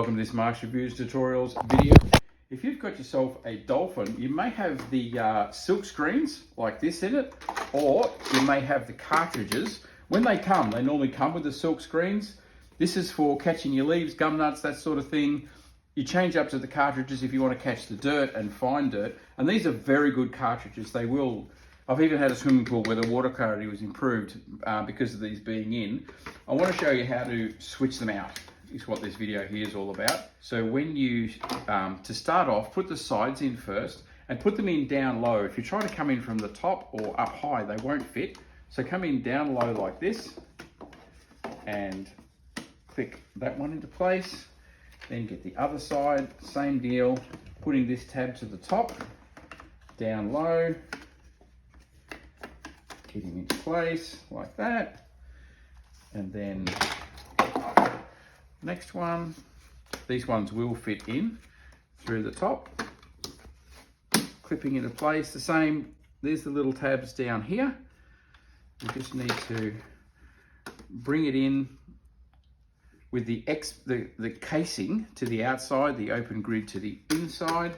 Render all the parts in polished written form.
Welcome to this Mark's Reviews Tutorials video. If you've got yourself a Dolphin, you may have the silk screens like this in it, or you may have the cartridges. When they come, they normally come with the silk screens. This is for catching your leaves, gum nuts, that sort of thing. You change up to the cartridges if you want to catch the dirt and fine dirt. And these are very good cartridges. They will, I've even had a swimming pool where the water clarity was improved because of these being in. I want to show you how to switch them out. Is what this video here is all about. So when you, to start off, put the sides in first and put them in down low. If you try to come in from the top or up high, they won't fit. So come in down low like this and click that one into place. Then get the other side, same deal, putting this tab to the top, down low, getting into place like that. And then next one, these ones will fit in through the top, clipping into place. The same, there's the little tabs down here. You just need to bring it in with the casing to the outside, the open grid to the inside.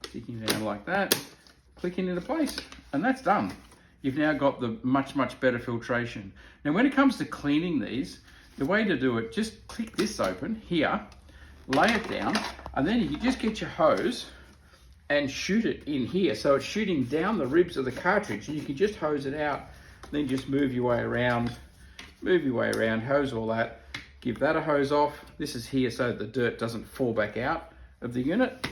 Sticking down like that, clicking into place, and that's done. You've now got the much better filtration. Now when it comes to cleaning these, the way to do it, just click this open here, lay it down, and then you just get your hose and shoot it in here. So it's shooting down the ribs of the cartridge, and you can just hose it out, then just move your way around, hose all that, give that a hose off. This is here so the dirt doesn't fall back out of the unit.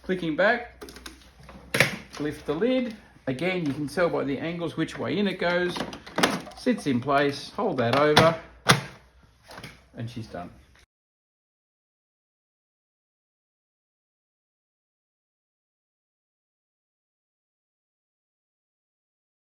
Clicking back, lift the lid. Again, you can tell by the angles which way in it goes. Sits in place, hold that over, and she's done.